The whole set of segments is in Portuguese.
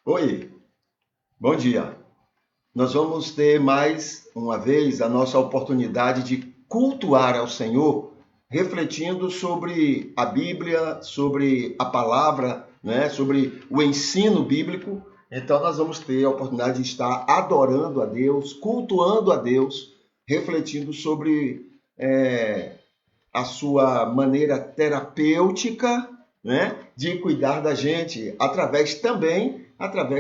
Oi, bom dia. Nós vamos ter mais uma vez a nossa oportunidade de cultuar ao Senhor, refletindo sobre a Bíblia, sobre a palavra, né, sobre o ensino bíblico. Então nós vamos ter a oportunidade de estar adorando a Deus, cultuando a Deus, refletindo sobre a sua maneira terapêutica, né, de cuidar da gente, através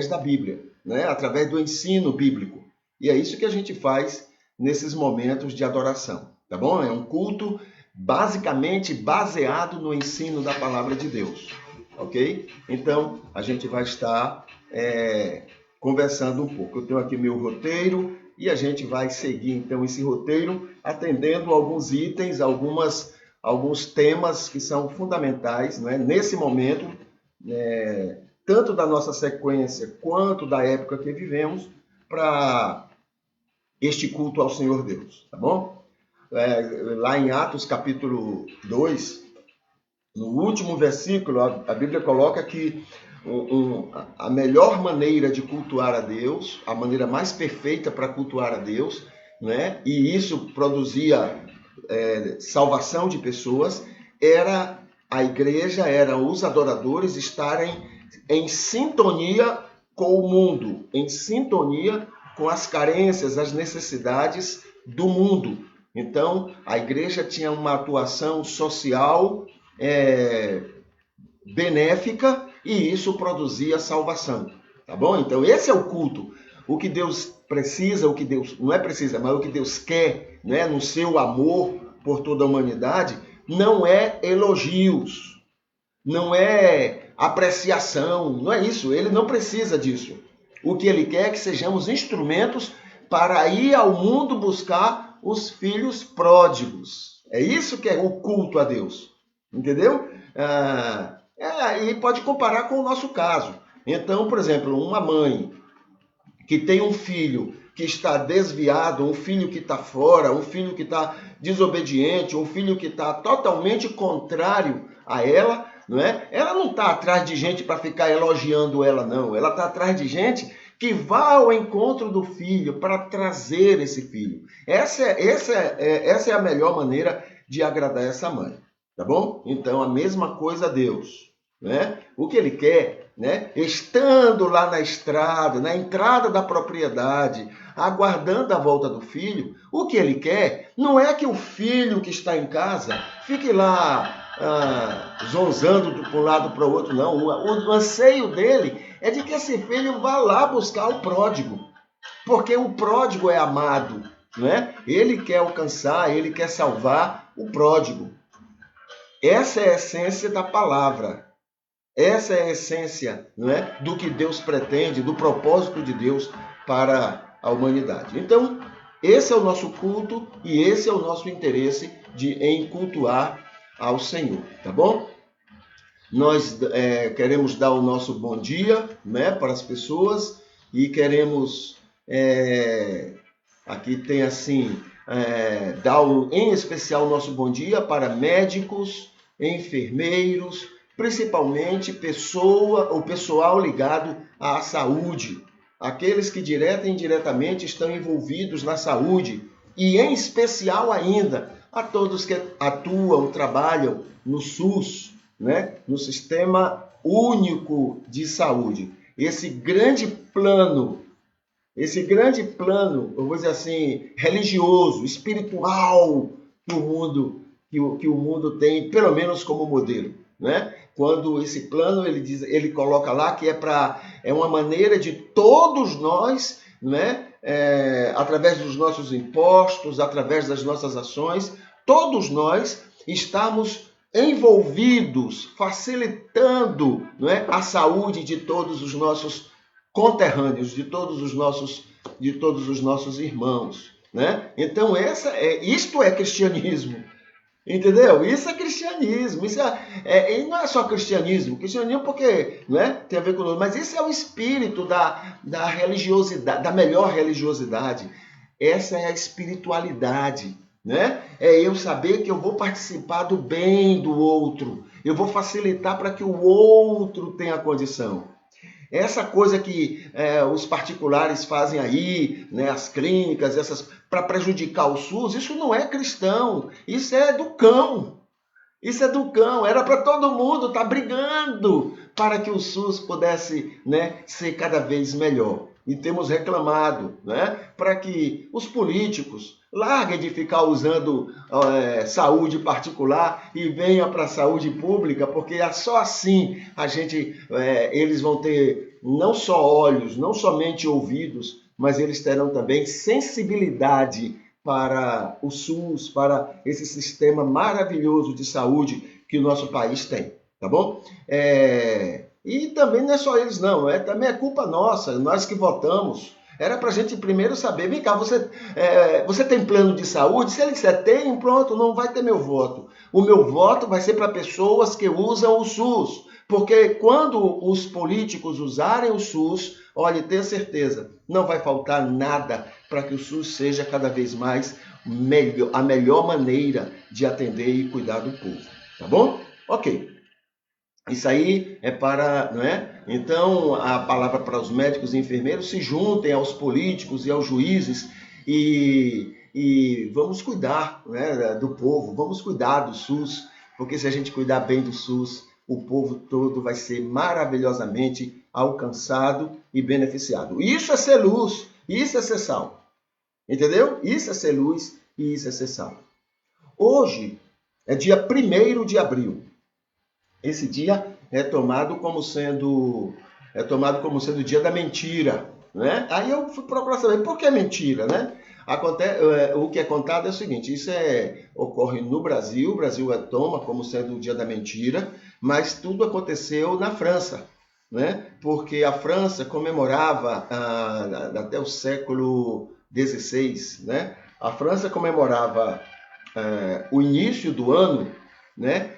da Bíblia, né, através do ensino bíblico. E é isso que a gente faz nesses momentos de adoração, tá bom? É um culto basicamente baseado no ensino da palavra de Deus, ok? Então, a gente vai estar conversando um pouco. Eu tenho aqui meu roteiro e a gente vai seguir, então, esse roteiro atendendo alguns itens, alguns temas que são fundamentais, né, nesse momento, tanto da nossa sequência quanto da época que vivemos, para este culto ao Senhor Deus, tá bom? Lá em Atos capítulo 2, no último versículo, a Bíblia coloca que a melhor maneira de cultuar a Deus, a maneira mais perfeita para cultuar a Deus, né? E isso produzia salvação de pessoas, era a igreja, eram os adoradores estarem em sintonia com o mundo, em sintonia com as carências, as necessidades do mundo. Então, a igreja tinha uma atuação social benéfica e isso produzia salvação, tá bom? Então, esse é o culto. O que Deus precisa, o que Deus não é precisa, mas o que Deus quer, né, no seu amor por toda a humanidade, não é elogios, não é apreciação, não é isso. Ele não precisa disso. O que ele quer é que sejamos instrumentos para ir ao mundo buscar os filhos pródigos. É isso que é o culto a Deus. Entendeu? E pode comparar com o nosso caso. Então, por exemplo, uma mãe que tem um filho que está desviado, um filho que está fora, um filho que está desobediente, um filho que está totalmente contrário a ela, não é? Ela não está atrás de gente para ficar elogiando ela, não. Ela está atrás de gente que vá ao encontro do filho para trazer esse filho. Essa é a melhor maneira de agradar essa mãe, tá bom? Então, a mesma coisa a Deus, né? O que ele quer, né? Estando lá na estrada, na entrada da propriedade, aguardando a volta do filho, o que ele quer não é que o filho que está em casa fique lá zonzando de um lado para o outro, não. O anseio dele é de que esse filho vá lá buscar o pródigo, porque o pródigo é amado, né? Ele quer alcançar, ele quer salvar o pródigo. Essa é a essência da palavra. Essa é a essência, não é, do que Deus pretende, do propósito de Deus para a humanidade. Então, esse é o nosso culto e esse é o nosso interesse em cultuar ao Senhor, tá bom? Nós queremos dar o nosso bom dia, né, para as pessoas e queremos, aqui tem assim, dar em especial o nosso bom dia para médicos, enfermeiros, principalmente o pessoal ligado à saúde, aqueles que direta e indiretamente estão envolvidos na saúde e, em especial ainda, a todos que atuam, trabalham no SUS, né? No Sistema Único de Saúde. Esse grande plano, eu vou dizer assim, religioso, espiritual que o mundo tem, pelo menos como modelo, né? Quando esse plano ele coloca lá que é uma maneira de todos nós, né? Através dos nossos impostos, através das nossas ações, todos nós estamos envolvidos, facilitando, não é, a saúde de todos os nossos conterrâneos, de todos os nossos irmãos, né? Então isto é cristianismo. Entendeu? Isso é cristianismo. E não é só cristianismo porque, né, tem a ver com o mas isso é o espírito da religiosidade, da melhor religiosidade. Essa é a espiritualidade, né? É eu saber que eu vou participar do bem do outro. Eu vou facilitar para que o outro tenha condição. Essa coisa que os particulares fazem aí, né, as clínicas, essas para prejudicar o SUS, isso não é cristão, isso é do cão. Isso é do cão, era para todo mundo estar brigando para que o SUS pudesse, né, ser cada vez melhor. E temos reclamado, né, para que os políticos larguem de ficar usando saúde particular e venham para a saúde pública, porque só assim eles vão ter não só olhos, não somente ouvidos, mas eles terão também sensibilidade para o SUS, para esse sistema maravilhoso de saúde que o nosso país tem, tá bom? E também não é só eles não, também é culpa nossa, nós que votamos. Era para a gente primeiro saber, vem cá, você tem plano de saúde? Se ele disser tem, pronto, não vai ter meu voto. O meu voto vai ser para pessoas que usam o SUS, porque quando os políticos usarem o SUS, olha, tenha certeza, não vai faltar nada para que o SUS seja cada vez mais a melhor maneira de atender e cuidar do povo, tá bom? Ok. Isso aí é para, não é? Então, a palavra para os médicos e enfermeiros: se juntem aos políticos e aos juízes e vamos cuidar, né, do povo, vamos cuidar do SUS, porque se a gente cuidar bem do SUS, o povo todo vai ser maravilhosamente alcançado e beneficiado. Isso é ser luz, isso é ser sal. Entendeu? Isso é ser luz e isso é ser sal. Hoje é dia 1º de abril. Esse dia é tomado como sendo o dia da mentira, né? Aí eu fui procurar saber por que mentira, né? O que é contado é o seguinte: isso ocorre no Brasil, o Brasil toma como sendo o dia da mentira, mas tudo aconteceu na França, né? Porque a França comemorava até o século XVI, né? A França comemorava o início do ano, né?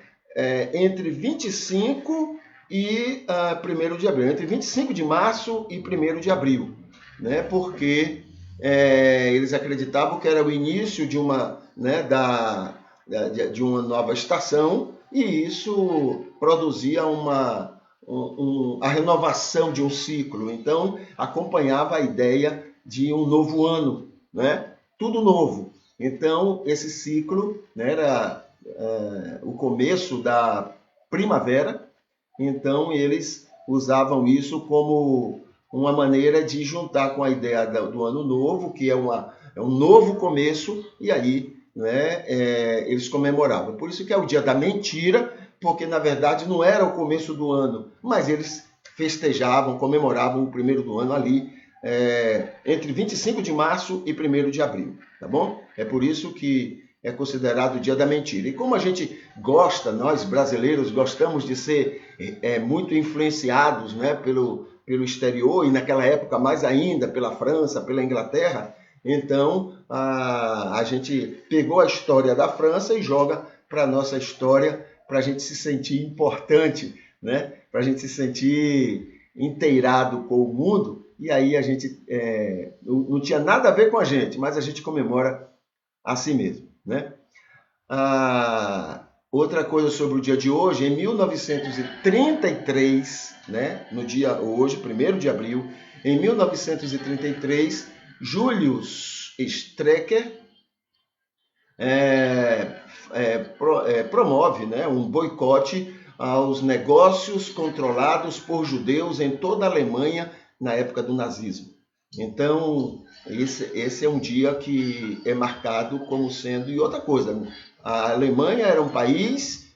Entre 25 e 1º de abril, entre 25 de março e 1º de abril, né? Porque eles acreditavam que era o início de uma, né, de uma nova estação, e isso produzia a renovação de um ciclo. Então, acompanhava a ideia de um novo ano, né? Tudo novo. Então, esse ciclo, né, era o começo da primavera, então eles usavam isso como uma maneira de juntar com a ideia do ano novo, que é um novo começo, e aí, né, eles comemoravam. Por isso que é o dia da mentira, porque na verdade não era o começo do ano, mas eles festejavam, comemoravam o primeiro do ano ali, entre 25 de março e 1º de abril, tá bom? É por isso que é considerado o dia da mentira. E como a gente gosta, nós brasileiros gostamos de ser muito influenciados, né, pelo exterior, e naquela época mais ainda pela França, pela Inglaterra, então a gente pegou a história da França e joga para a nossa história, para a gente se sentir importante, né, para a gente se sentir inteirado com o mundo, e aí a gente não tinha nada a ver com a gente, mas a gente comemora a si mesmo, né? Outra coisa sobre o dia de hoje: em 1933, né, no dia hoje, 1º de abril, em 1933, Julius Streicher promove, né, um boicote aos negócios controlados por judeus em toda a Alemanha na época do nazismo. Então, esse é um dia que é marcado como sendo... E outra coisa, a Alemanha era um país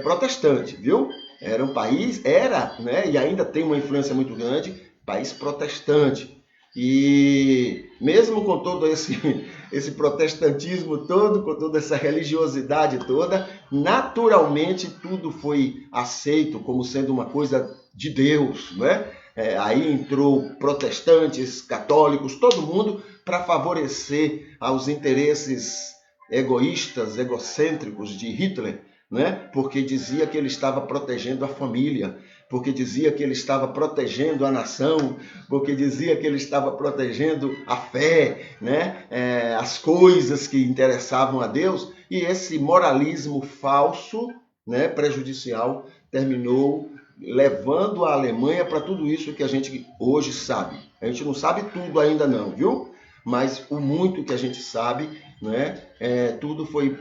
protestante, viu? Era um país, né, e ainda tem uma influência muito grande, país protestante. E mesmo com todo esse protestantismo todo, com toda essa religiosidade toda, naturalmente tudo foi aceito como sendo uma coisa de Deus, né? Aí entrou protestantes, católicos, todo mundo para favorecer aos interesses egoístas, egocêntricos de Hitler, né? Porque dizia que ele estava protegendo a família, porque dizia que ele estava protegendo a nação, porque dizia que ele estava protegendo a fé, né? As coisas que interessavam a Deus, e esse moralismo falso, né, prejudicial, terminou levando a Alemanha para tudo isso que a gente hoje sabe. A gente não sabe tudo ainda não, viu? Mas o muito que a gente sabe, né, tudo foi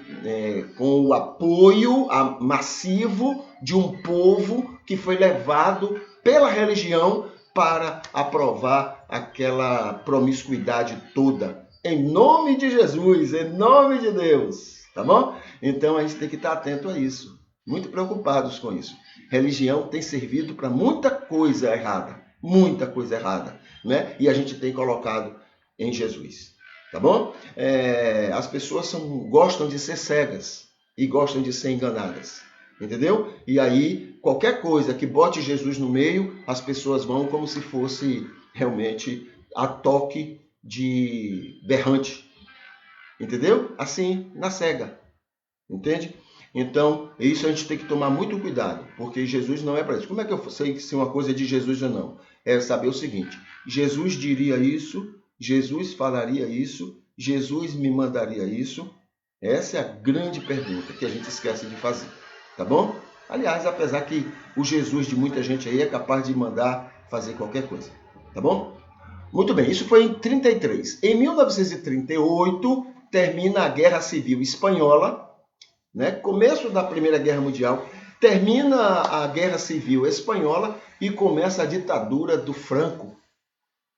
com o apoio massivo de um povo que foi levado pela religião para aprovar aquela promiscuidade toda. Em nome de Jesus, em nome de Deus, tá bom? Então a gente tem que estar atento a isso, muito preocupados com isso. Religião tem servido para muita coisa errada, né? E a gente tem colocado em Jesus, tá bom? As pessoas gostam de ser cegas e gostam de ser enganadas, entendeu? E aí, qualquer coisa que bote Jesus no meio, as pessoas vão como se fosse realmente a toque de berrante, entendeu? Assim, na cega, entende? Então, isso a gente tem que tomar muito cuidado, porque Jesus não é para isso. Como é que eu sei se uma coisa é de Jesus ou não? É saber o seguinte: Jesus diria isso, Jesus falaria isso, Jesus me mandaria isso? Essa é a grande pergunta que a gente esquece de fazer, tá bom? Aliás, apesar que o Jesus de muita gente aí é capaz de mandar fazer qualquer coisa, tá bom? Muito bem, isso foi em 33. Em 1938, termina a Guerra Civil Espanhola, né? Começo da Primeira Guerra Mundial, termina a Guerra Civil Espanhola e começa a ditadura do Franco,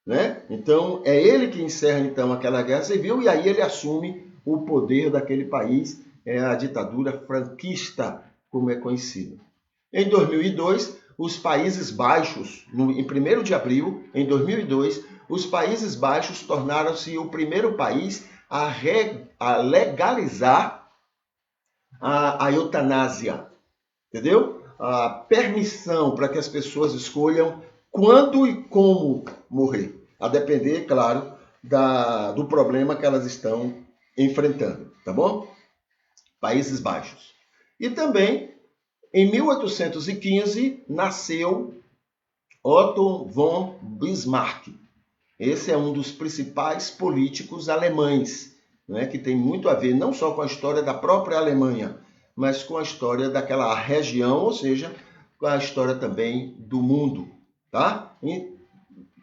né? Então, é ele que encerra então aquela Guerra Civil e aí ele assume o poder daquele país, a ditadura franquista, como é conhecida. Em 2002, os Países Baixos, em 1º de abril, em 2002, os Países Baixos tornaram-se o primeiro país a legalizar a eutanásia, entendeu? A permissão para que as pessoas escolham quando e como morrer, a depender, claro, do problema que elas estão enfrentando, tá bom? Países Baixos. E também, em 1815, nasceu Otto von Bismarck. Esse é um dos principais políticos alemães, né, que tem muito a ver não só com a história da própria Alemanha, mas com a história daquela região, ou seja, com a história também do mundo, tá? E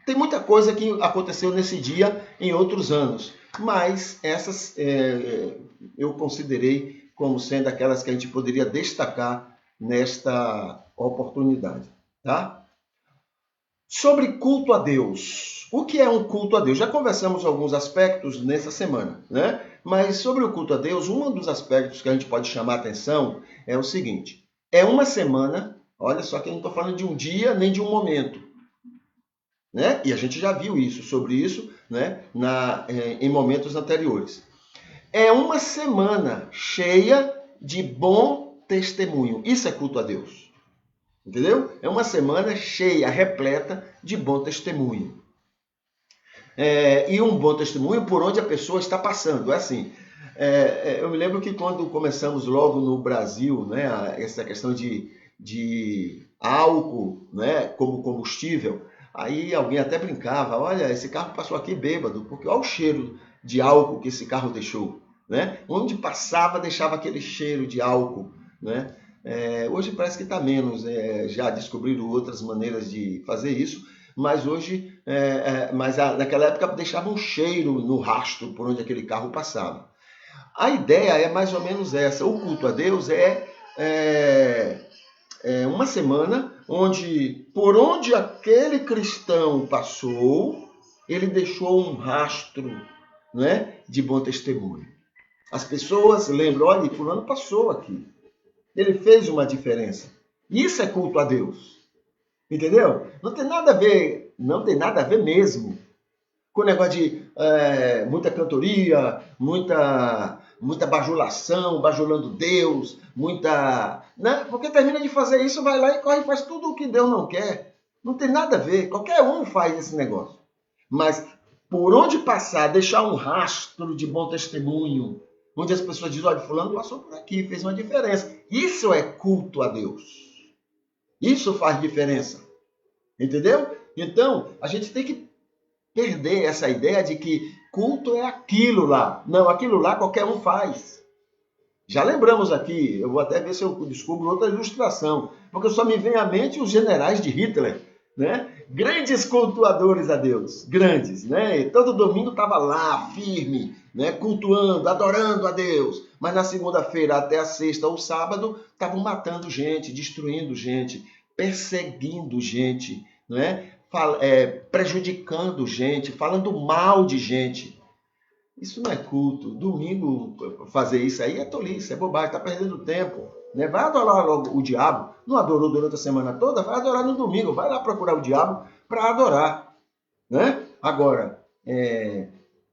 tem muita coisa que aconteceu nesse dia em outros anos, mas essas eu considerei como sendo aquelas que a gente poderia destacar nesta oportunidade, tá? Sobre culto a Deus. O que é um culto a Deus? Já conversamos alguns aspectos nessa semana, né? Mas sobre o culto a Deus, um dos aspectos que a gente pode chamar a atenção é o seguinte: é uma semana, olha só que eu não estou falando de um dia nem de um momento, né? E a gente já viu sobre isso, né? Em momentos anteriores. É uma semana cheia de bom testemunho. Isso é culto a Deus. Entendeu? É uma semana cheia, repleta de bom testemunho. E um bom testemunho por onde a pessoa está passando. É assim, eu me lembro que quando começamos logo no Brasil, né, essa questão de álcool, né, como combustível, aí alguém até brincava: olha, esse carro passou aqui bêbado, porque olha o cheiro de álcool que esse carro deixou, né? Onde passava deixava aquele cheiro de álcool, né? Hoje parece que está menos, já descobriram outras maneiras de fazer isso, mas hoje, naquela época deixava um cheiro no rastro por onde aquele carro passava. A ideia é mais ou menos essa: o culto a Deus é uma semana onde, por onde aquele cristão passou, ele deixou um rastro, né, de bom testemunho. As pessoas lembram: olha, fulano passou aqui. Ele fez uma diferença. Isso é culto a Deus. Entendeu? Não tem nada a ver mesmo com o negócio de muita cantoria, muita bajulação, bajulando Deus, né? Porque termina de fazer isso, vai lá e corre e faz tudo o que Deus não quer. Não tem nada a ver. Qualquer um faz esse negócio. Mas por onde passar, deixar um rastro de bom testemunho, onde as pessoas dizem: olha, fulano passou por aqui, fez uma diferença. Isso é culto a Deus. Isso faz diferença. Entendeu? Então, a gente tem que perder essa ideia de que culto é aquilo lá. Não, aquilo lá qualquer um faz. Já lembramos aqui, eu vou até ver se eu descubro outra ilustração, porque só me vem à mente os generais de Hitler, né? Grandes cultuadores a Deus, grandes, né? E todo domingo estava lá, firme, né? Cultuando, adorando a Deus. Mas na segunda-feira até a sexta ou sábado, estavam matando gente, destruindo gente, perseguindo gente, né? Prejudicando gente, falando mal de gente. Isso não é culto. Domingo fazer isso aí é tolice, é bobagem, está perdendo tempo. Né? Vai adorar logo o diabo. Não adorou durante a semana toda? Vai adorar no domingo. Vai lá procurar o diabo para adorar. Né? Agora,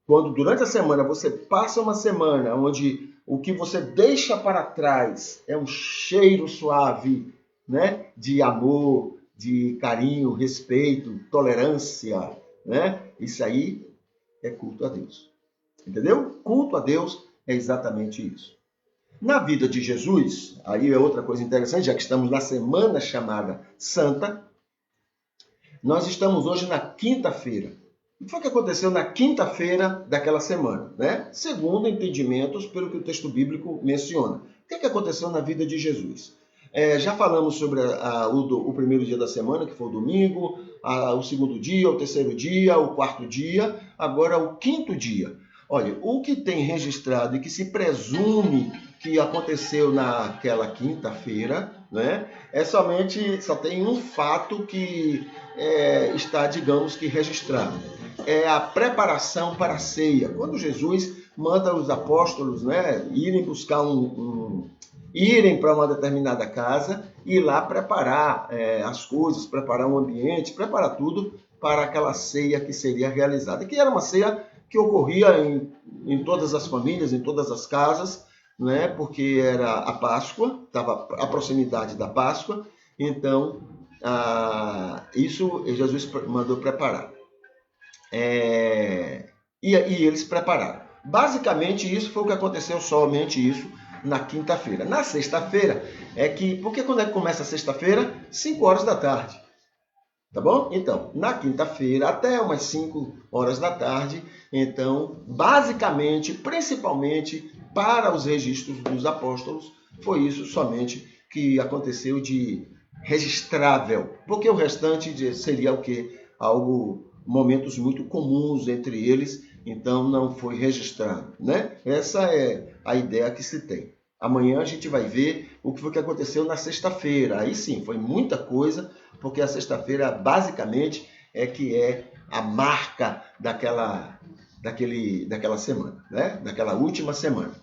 quando durante a semana você passa uma semana onde o que você deixa para trás é um cheiro suave, né? De amor, de carinho, respeito, tolerância, né? Isso aí é culto a Deus. Entendeu? Culto a Deus é exatamente isso. Na vida de Jesus, aí é outra coisa interessante, já que estamos na semana chamada Santa, nós estamos hoje na quinta-feira. O que foi que aconteceu na quinta-feira daquela semana? Né? Segundo entendimentos pelo que o texto bíblico menciona. O que aconteceu na vida de Jesus? Já falamos sobre o primeiro dia da semana, que foi o domingo, o segundo dia, o terceiro dia, o quarto dia, agora o quinto dia. Olha, o que tem registrado e que se presume que aconteceu naquela quinta-feira, né, só tem um fato que está, digamos que, registrado. É a preparação para a ceia. Quando Jesus manda os apóstolos, né, irem buscar irem para uma determinada casa e lá preparar as coisas, preparar um ambiente, preparar tudo para aquela ceia que seria realizada. Que era uma ceia que ocorria em todas as famílias, em todas as casas, né? Porque era a Páscoa, estava a proximidade da Páscoa, então isso Jesus mandou preparar. E eles prepararam. Basicamente isso foi o que aconteceu, somente isso, na quinta-feira. Na sexta-feira, porque quando é que começa a sexta-feira? 5 horas da tarde. Tá bom? Então, na quinta-feira, até umas 5 horas da tarde, então, basicamente, principalmente para os registros dos apóstolos, foi isso somente que aconteceu de registrável. Porque o restante seria o quê? Momentos muito comuns entre eles, então não foi registrado, né? Essa é a ideia que se tem. Amanhã a gente vai ver o que foi que aconteceu na sexta-feira. Aí sim, foi muita coisa, porque a sexta-feira basicamente é a marca daquela semana, né? Daquela última semana.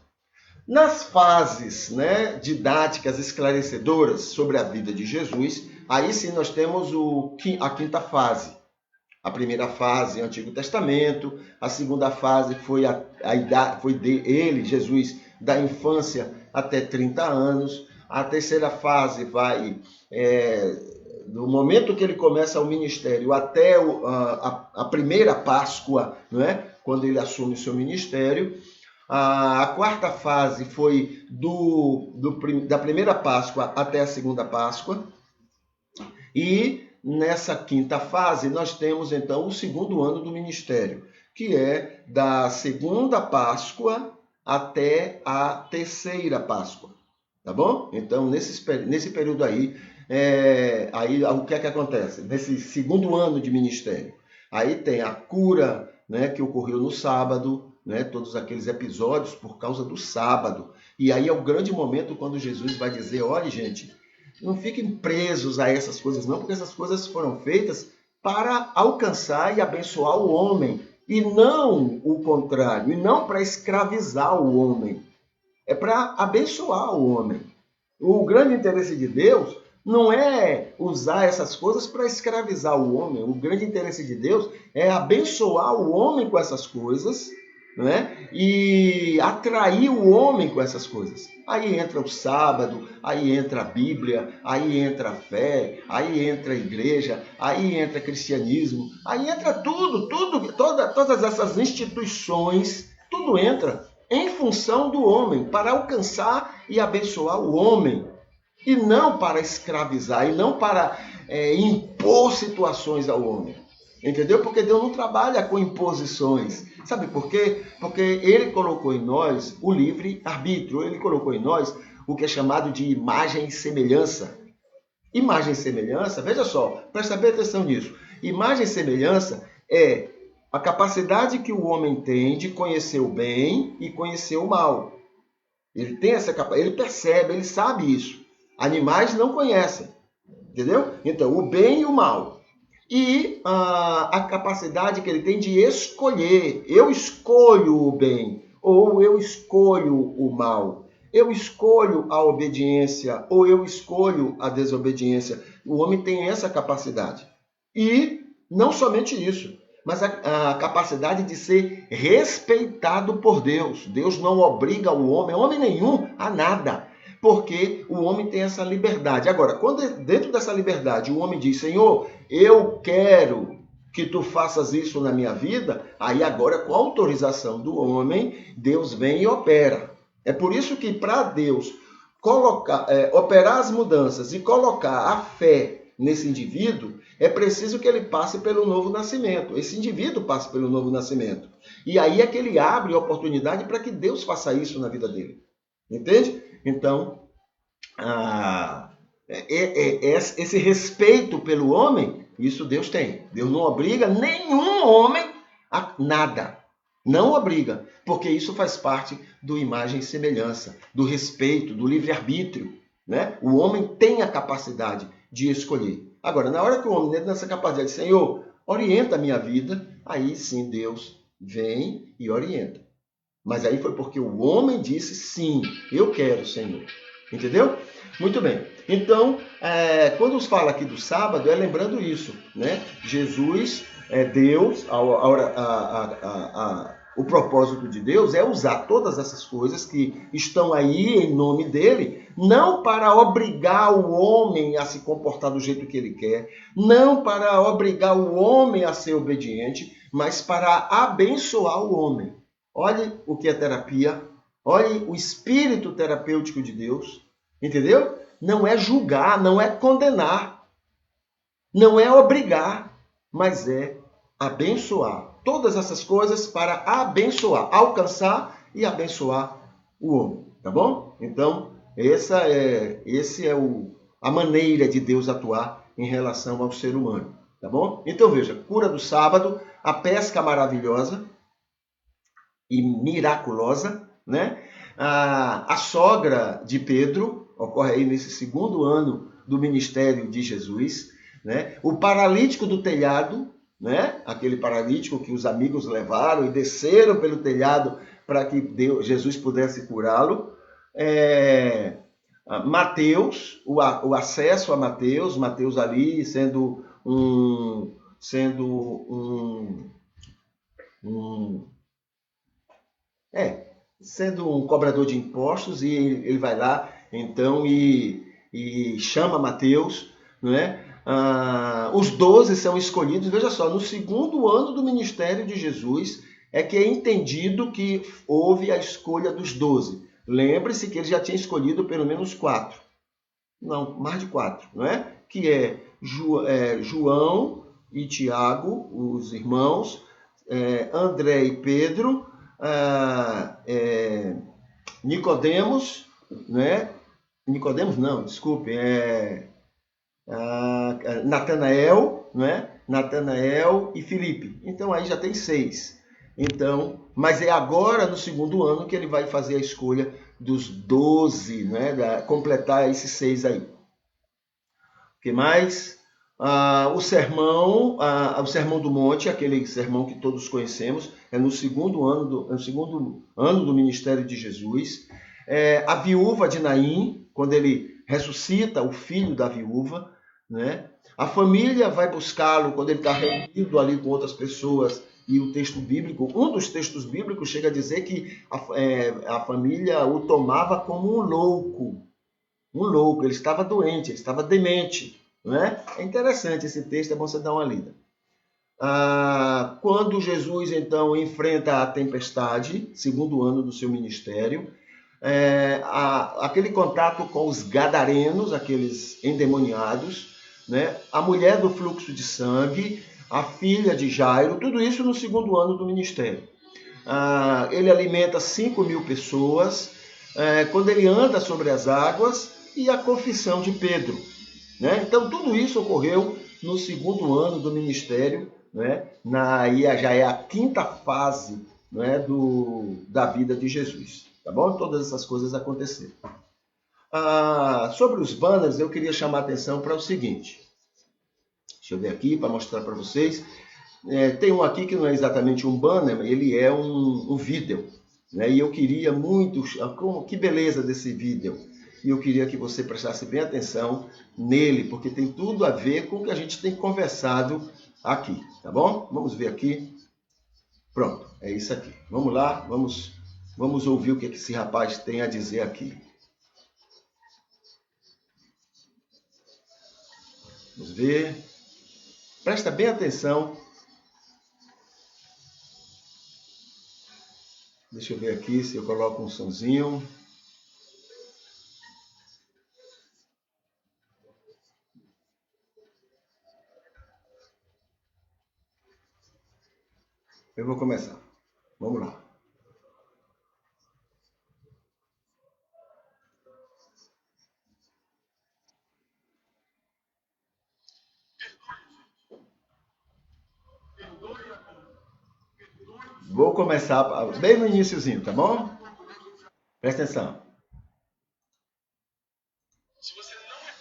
Nas fases, né, didáticas esclarecedoras sobre a vida de Jesus, aí sim nós temos a quinta fase. A primeira fase, Antigo Testamento. A segunda fase foi Jesus, da infância até 30 anos. A terceira fase vai do momento que ele começa o ministério até a primeira Páscoa, não é? Quando ele assume o seu ministério. A quarta fase foi da primeira Páscoa até a segunda Páscoa. E nessa quinta fase, nós temos, então, o segundo ano do ministério, que é da segunda Páscoa até a terceira Páscoa. Tá bom? Então, nesse período aí, o que é que acontece? Nesse segundo ano de ministério, aí tem a cura, né, que ocorreu no sábado, né, todos aqueles episódios por causa do sábado. E aí é o grande momento quando Jesus vai dizer, olha, gente, não fiquem presos a essas coisas não, porque essas coisas foram feitas para alcançar e abençoar o homem, e não o contrário, e não para escravizar o homem. É para abençoar o homem. O grande interesse de Deus não é usar essas coisas para escravizar o homem. O grande interesse de Deus é abençoar o homem com essas coisas, né? E atrair o homem com essas coisas. Aí entra o sábado, aí entra a Bíblia, aí entra a fé, aí entra a igreja, aí entra cristianismo, aí entra todas essas instituições, tudo entra em função do homem, para alcançar e abençoar o homem, e não para escravizar, e não para impor situações ao homem. Entendeu? Porque Deus não trabalha com imposições. Sabe por quê? Porque Ele colocou em nós o livre-arbítrio. Ele colocou em nós o que é chamado de imagem e semelhança. Imagem e semelhança, veja só, presta bem atenção nisso. Imagem e semelhança é a capacidade que o homem tem de conhecer o bem e conhecer o mal. Ele tem essa capacidade, ele percebe, ele sabe isso. Animais não conhecem, entendeu? Então, o bem e o mal. E a capacidade que ele tem de escolher. Eu escolho o bem ou eu escolho o mal. Eu escolho a obediência ou eu escolho a desobediência. O homem tem essa capacidade. E não somente isso, mas a capacidade de ser respeitado por Deus. Deus não obriga o homem nenhum, a nada. Porque o homem tem essa liberdade. Agora, quando dentro dessa liberdade o homem diz, Senhor, eu quero que tu faças isso na minha vida, aí agora com a autorização do homem, Deus vem e opera. É por isso que para Deus operar as mudanças e colocar a fé nesse indivíduo, é preciso que ele passe pelo novo nascimento. Esse indivíduo passe pelo novo nascimento. E aí é que ele abre a oportunidade para que Deus faça isso na vida dele. Entende? Então, esse respeito pelo homem, isso Deus tem. Deus não obriga nenhum homem a nada. Não obriga, porque isso faz parte do imagem e semelhança, do respeito, do livre-arbítrio. Né? O homem tem a capacidade de escolher. Agora, na hora que o homem entra nessa capacidade de Senhor, orienta a minha vida, aí sim Deus vem e orienta. Mas aí foi porque o homem disse, sim, eu quero, Senhor. Entendeu? Muito bem. Então, quando nos fala aqui do sábado, é lembrando isso. Né? Jesus, Deus, o propósito de Deus é usar todas essas coisas que estão aí em nome dele, não para obrigar o homem a se comportar do jeito que ele quer, não para obrigar o homem a ser obediente, mas para abençoar o homem. Olhe o que é terapia, olhe o espírito terapêutico de Deus, entendeu? Não é julgar, não é condenar, não é obrigar, mas é abençoar. Todas essas coisas para abençoar, alcançar e abençoar o homem, tá bom? Então, essa é a maneira de Deus atuar em relação ao ser humano, tá bom? Então, veja, cura do sábado, a pesca maravilhosa e miraculosa, né? A sogra de Pedro, ocorre aí nesse segundo ano do ministério de Jesus, né? O paralítico do telhado, né? Aquele paralítico que os amigos levaram e desceram pelo telhado para que Jesus pudesse curá-lo. Mateus, o acesso a Mateus ali sendo um cobrador de impostos, e ele vai lá então e chama Mateus, não é? Os 12 são escolhidos, veja só, no segundo ano do ministério de Jesus é que é entendido que houve a escolha dos 12. Lembre-se que ele já tinha escolhido pelo menos 4. Não, mais de 4, não é? Que é João e Tiago, os irmãos, André e Pedro, Nicodemos, né? Nicodemos não, desculpe, Natanael, né? Natanael e Filipe. Então aí já tem 6. Então, mas é agora no segundo ano que ele vai fazer a escolha dos 12, né? Completar esses 6 aí. O que mais? O sermão do monte, aquele sermão que todos conhecemos, é no segundo ano do ministério de Jesus. A viúva de Naim, quando ele ressuscita o filho da viúva, né? A família vai buscá-lo quando ele está reunido ali com outras pessoas, e o texto bíblico, um dos textos bíblicos chega a dizer que a família o tomava como um louco, ele estava doente, ele estava demente, não é? É interessante esse texto, é bom você dar uma lida. Quando Jesus então enfrenta a tempestade, segundo ano do seu ministério, aquele contato com os gadarenos, aqueles endemoniados, né? A mulher do fluxo de sangue, a filha de Jairo, tudo isso no segundo ano do ministério. Ele alimenta 5.000 pessoas, quando ele anda sobre as águas, e a confissão de Pedro. Né? Então, tudo isso ocorreu no segundo ano do ministério, né? Já é a quinta fase, né, da vida de Jesus. Tá bom? Todas essas coisas aconteceram. Sobre os banners, eu queria chamar a atenção para o seguinte. Deixa eu ver aqui para mostrar para vocês. Tem um aqui que não é exatamente um banner, ele é um vídeo. Né? E eu queria muito... Que beleza desse vídeo! E eu queria que você prestasse bem atenção nele, porque tem tudo a ver com o que a gente tem conversado aqui, tá bom? Vamos ver aqui. Pronto, é isso aqui. Vamos lá, vamos ouvir o que esse rapaz tem a dizer aqui. Vamos ver. Presta bem atenção. Deixa eu ver aqui se eu coloco um sonzinho. Eu vou começar. Vamos lá. Vou começar bem no iniciozinho, tá bom? Presta atenção. Se você não é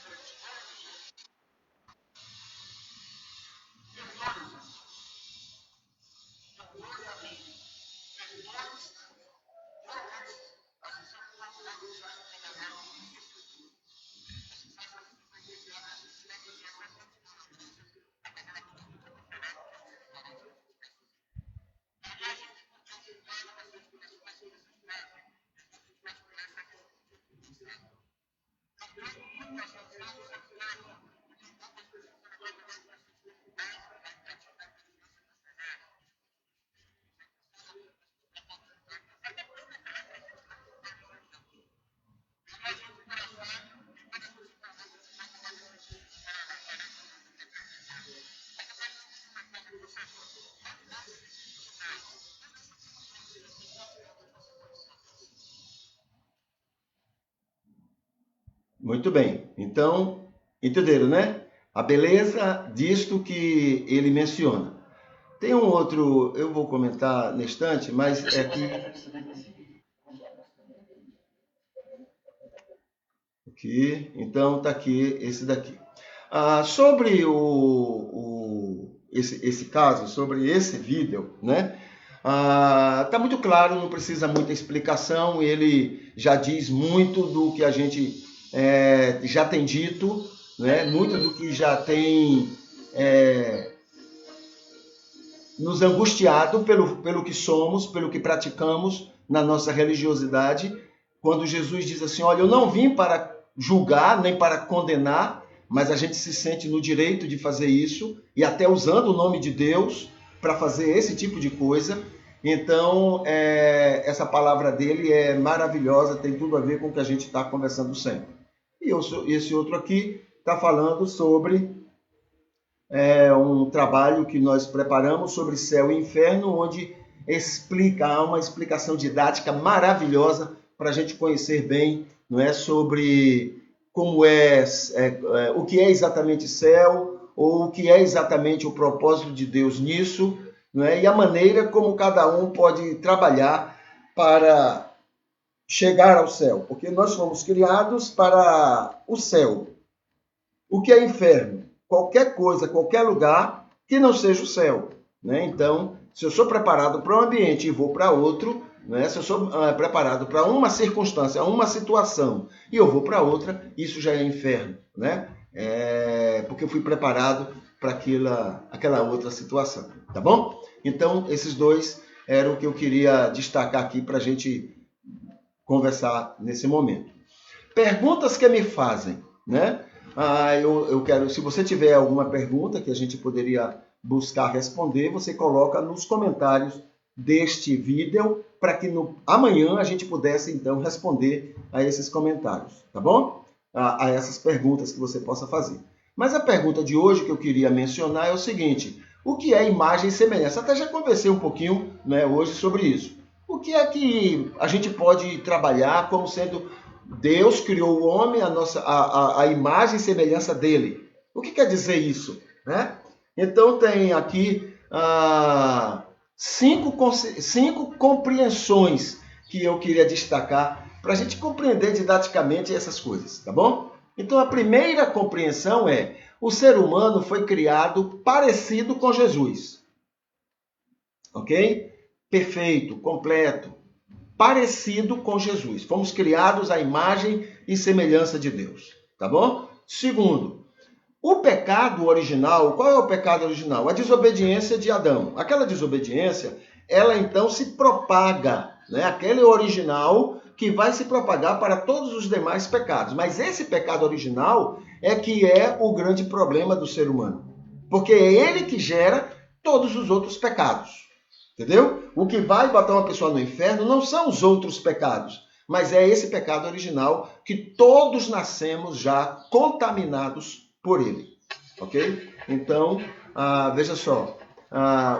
Muito bem. Então, entenderam, né? A beleza disto que ele menciona. Tem um outro, eu vou comentar na instante, mas é que... Aqui, então tá aqui esse daqui. Sobre esse caso, sobre esse vídeo, né? Tá muito claro, não precisa muita explicação, ele já diz muito do que a gente já tem dito, né? Muito do que já tem nos angustiado pelo que somos, pelo que praticamos na nossa religiosidade, quando Jesus diz assim, olha, eu não vim para julgar, nem para condenar, mas a gente se sente no direito de fazer isso, e até usando o nome de Deus para fazer esse tipo de coisa. Então, essa palavra dele é maravilhosa, tem tudo a ver com o que a gente está conversando sempre. E esse outro aqui está falando sobre um trabalho que nós preparamos sobre céu e inferno, onde há uma explicação didática maravilhosa para a gente conhecer bem, não é, sobre como o que é exatamente céu, ou o que é exatamente o propósito de Deus nisso, não é, e a maneira como cada um pode trabalhar para chegar ao céu, porque nós fomos criados para o céu. O que é inferno? Qualquer coisa, qualquer lugar que não seja o céu. Né? Então, se eu sou preparado para um ambiente e vou para outro, né? Se eu sou preparado para uma circunstância, uma situação, e eu vou para outra, isso já é inferno. Né? Porque eu fui preparado para aquela outra situação. Tá bom? Então, esses dois eram o que eu queria destacar aqui para a gente conversar nesse momento. Perguntas que me fazem, né? Eu quero, se você tiver alguma pergunta que a gente poderia buscar responder, você coloca nos comentários deste vídeo para que amanhã a gente pudesse então responder a esses comentários, tá bom? A essas perguntas que você possa fazer. Mas a pergunta de hoje que eu queria mencionar é o seguinte: o que é imagem e semelhança. Até já conversei um pouquinho, né, hoje sobre isso. O que é que a gente pode trabalhar como sendo Deus criou o homem a imagem e semelhança dele? O que quer dizer isso? Né? Então tem aqui 5 compreensões que eu queria destacar para a gente compreender didaticamente essas coisas, tá bom? Então a primeira compreensão é: o ser humano foi criado parecido com Jesus. Ok? Perfeito, completo, parecido com Jesus. Fomos criados à imagem e semelhança de Deus, tá bom? Segundo, o pecado original, qual é o pecado original? A desobediência de Adão. Aquela desobediência, ela então se propaga, né? Aquele original que vai se propagar para todos os demais pecados. Mas esse pecado original é que é o grande problema do ser humano. Porque é ele que gera todos os outros pecados. Entendeu? O que vai botar uma pessoa no inferno não são os outros pecados, mas é esse pecado original que todos nascemos já contaminados por ele. Ok? Então, veja só.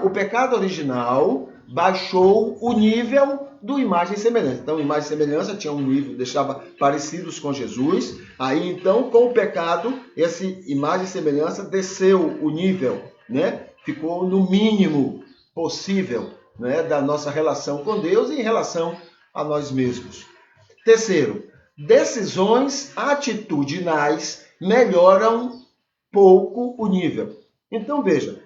O pecado original baixou o nível do imagem e semelhança. Então, imagem e semelhança tinha um nível, deixava parecidos com Jesus. Aí, então, com o pecado, essa imagem e semelhança desceu o nível, né? Ficou no mínimo possível, né, da nossa relação com Deus e em relação a nós mesmos. Terceiro, decisões atitudinais melhoram pouco o nível. Então, veja,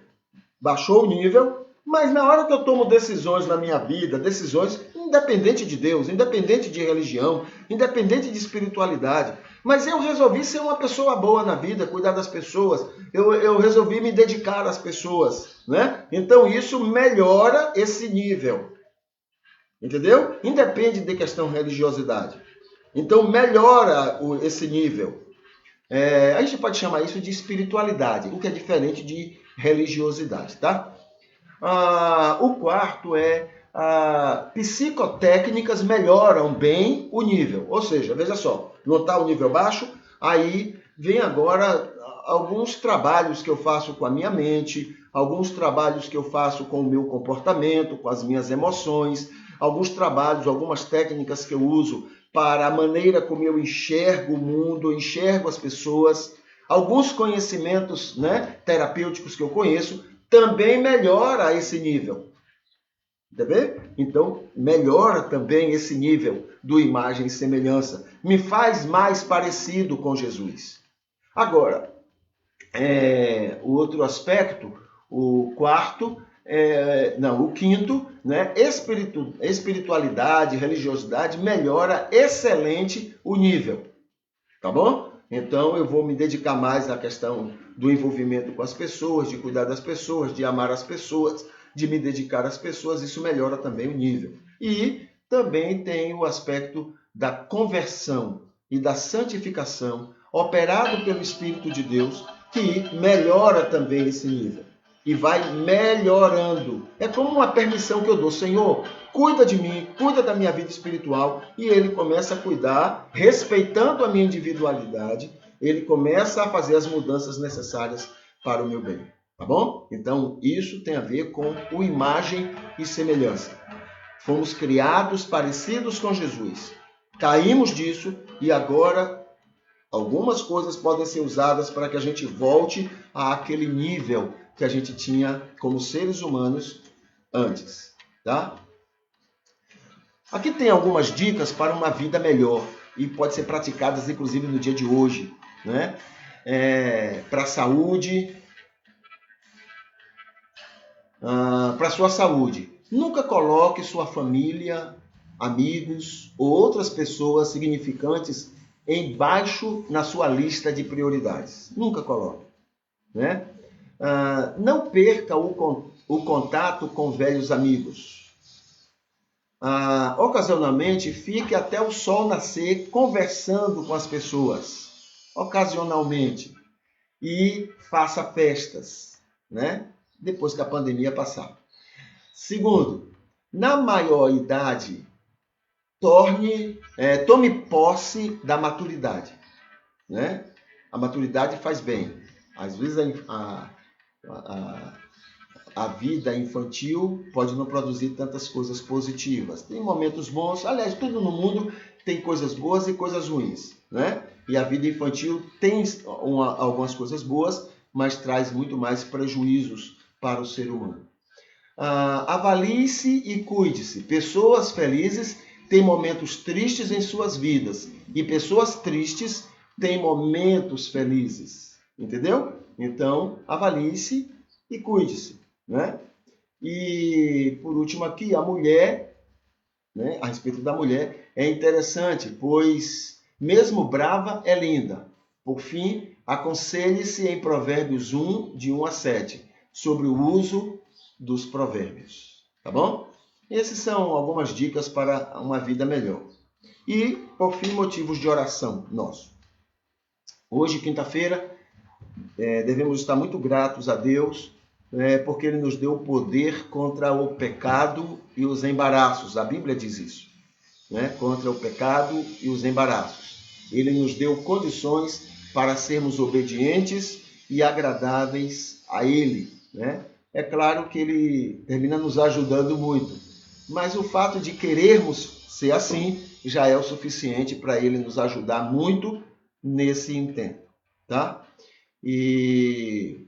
baixou o nível, mas na hora que eu tomo decisões na minha vida, decisões independente de Deus, independente de religião, independente de espiritualidade, mas eu resolvi ser uma pessoa boa na vida, cuidar das pessoas, eu resolvi me dedicar às pessoas, né? Então isso melhora esse nível, entendeu? Independe de questão de religiosidade. Então melhora esse nível. A gente pode chamar isso de espiritualidade, o que é diferente de religiosidade, tá? O quarto é psicotécnicas melhoram bem o nível. Ou seja, veja só, não está o nível baixo, aí vem agora alguns trabalhos que eu faço com a minha mente, alguns trabalhos que eu faço com o meu comportamento, com as minhas emoções, alguns trabalhos, algumas técnicas que eu uso para a maneira como eu enxergo o mundo, enxergo as pessoas, alguns conhecimentos, né, terapêuticos que eu conheço, também melhora esse nível. Tá vendo? Então, melhora também esse nível do imagem e semelhança. Me faz mais parecido com Jesus. Agora, o outro aspecto, o quinto, né? Espiritualidade, religiosidade, melhora excelente o nível. Tá bom? Então, eu vou me dedicar mais à questão do envolvimento com as pessoas, de cuidar das pessoas, de amar as pessoas, de me dedicar às pessoas. Isso melhora também o nível. E também tem o aspecto da conversão e da santificação, operado pelo Espírito de Deus, que melhora também esse nível. E vai melhorando. É como uma permissão que eu dou. Senhor, cuida de mim, cuida da minha vida espiritual. E ele começa a cuidar, respeitando a minha individualidade. Ele começa a fazer as mudanças necessárias para o meu bem. Tá bom? Então, isso tem a ver com o imagem e semelhança. Fomos criados parecidos com Jesus. Caímos disso e agora algumas coisas podem ser usadas para que a gente volte àquele nível que a gente tinha como seres humanos antes, tá? Aqui tem algumas dicas para uma vida melhor e pode ser praticadas inclusive no dia de hoje, né? Para a saúde, para a sua saúde. Nunca coloque sua família, amigos ou outras pessoas significantes embaixo na sua lista de prioridades. Nunca coloque, né? Não perca o contato com velhos amigos. Ocasionalmente, fique até o sol nascer conversando com as pessoas. Ocasionalmente. E faça festas, né? Depois que a pandemia passar. Segundo, na maior idade, tome posse da maturidade, né? A maturidade faz bem. Às vezes a vida infantil pode não produzir tantas coisas positivas. Tem momentos bons, aliás, tudo no mundo tem coisas boas e coisas ruins, né? E a vida infantil tem algumas coisas boas, mas traz muito mais prejuízos para o ser humano. Avalie-se e cuide-se. Pessoas felizes têm momentos tristes em suas vidas e pessoas tristes têm momentos felizes, entendeu? Então, avalie-se e cuide-se, né? E, por último aqui, a mulher, né? A respeito da mulher, é interessante, pois mesmo brava é linda. Por fim, aconselhe-se em Provérbios 1, de 1 a 7, sobre o uso dos provérbios, tá bom? Esses são algumas dicas para uma vida melhor. E, por fim, motivos de oração nosso. Hoje, quinta-feira, devemos estar muito gratos a Deus, porque Ele nos deu o poder contra o pecado e os embaraços. A Bíblia diz isso, né? Contra o pecado e os embaraços. Ele nos deu condições para sermos obedientes e agradáveis a Ele, né? É claro que Ele termina nos ajudando muito, mas o fato de querermos ser assim já é o suficiente para Ele nos ajudar muito nesse intento, tá? E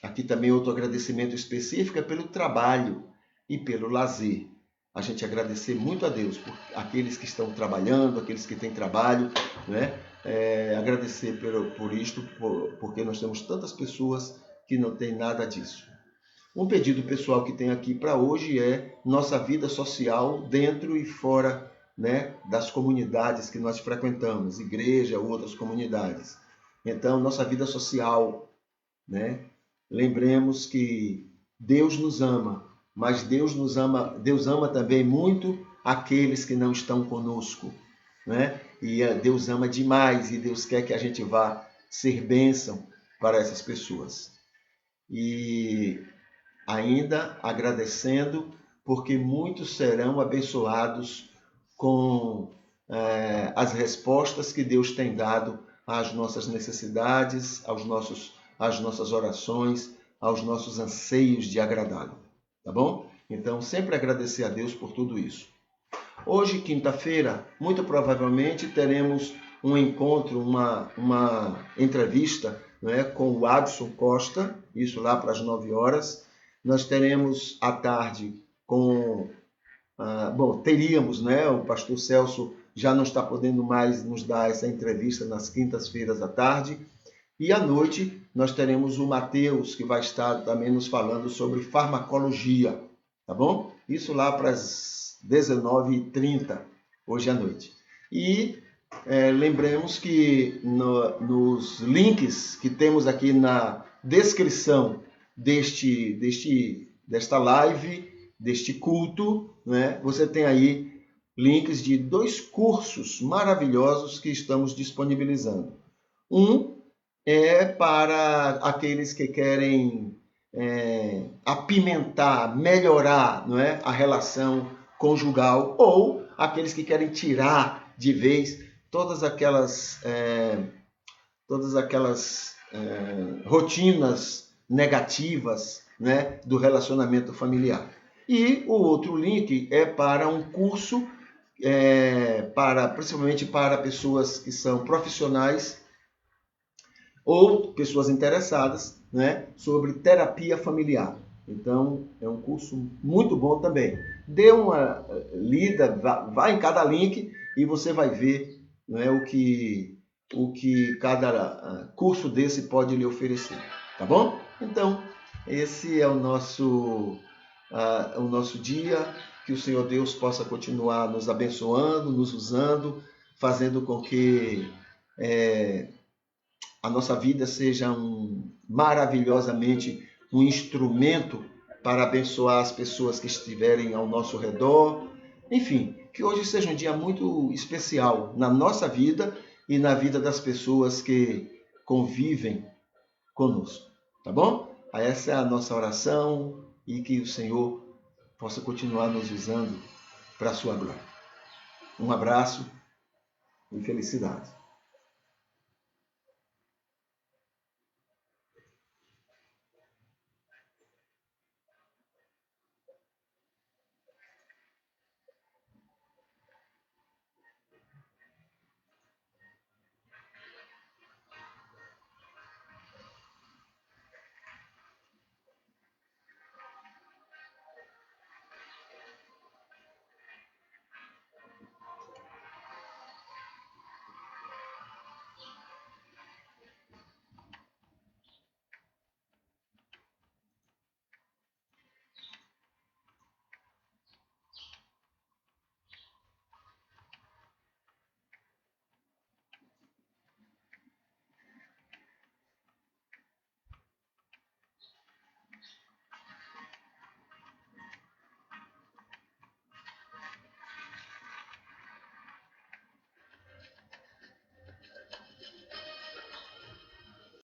aqui também outro agradecimento específico é pelo trabalho e pelo lazer. A gente agradecer muito a Deus por aqueles que estão trabalhando, aqueles que têm trabalho, né? Agradecer por isto, porque nós temos tantas pessoas que não têm nada disso. Um pedido pessoal que tem aqui para hoje é nossa vida social dentro e fora, né, das comunidades que nós frequentamos, igreja, outras comunidades. Então, nossa vida social, né? Lembremos que Deus nos ama, mas Deus ama também muito aqueles que não estão conosco, né? E Deus ama demais e Deus quer que a gente vá ser bênção para essas pessoas. E ainda agradecendo, porque muitos serão abençoados com as respostas que Deus tem dado às nossas necessidades, às nossas orações, aos nossos anseios de agradá-lo, tá bom? Então, sempre agradecer a Deus por tudo isso. Hoje, quinta-feira, muito provavelmente teremos um encontro, uma entrevista, né, com o Adson Costa, isso lá para as 9 horas. Nós teremos à tarde teríamos, né, o pastor Celso já não está podendo mais nos dar essa entrevista nas quintas-feiras à tarde. E à noite nós teremos o Mateus, que vai estar também nos falando sobre farmacologia, tá bom? Isso lá para as 19h30, hoje à noite. E lembremos que nos links que temos aqui na descrição desta live, deste culto, né, você tem aí links de 2 cursos maravilhosos que estamos disponibilizando. Um é para aqueles que querem apimentar, melhorar, não é, a relação conjugal, ou aqueles que querem tirar de vez todas aquelas rotinas negativas, né, do relacionamento familiar. E o outro link é para um curso principalmente para pessoas que são profissionais ou pessoas interessadas, né, sobre terapia familiar. Então, é um curso muito bom também. Dê uma lida, vá em cada link e você vai ver, né, o que cada curso desse pode lhe oferecer. Tá bom? Então, esse é o nosso dia. Que o Senhor Deus possa continuar nos abençoando, nos usando, fazendo com que a nossa vida seja maravilhosamente um instrumento para abençoar as pessoas que estiverem ao nosso redor. Enfim, que hoje seja um dia muito especial na nossa vida e na vida das pessoas que convivem conosco, tá bom? Essa é a nossa oração e que o Senhor possa continuar nos usando para a sua glória. Um abraço e felicidade.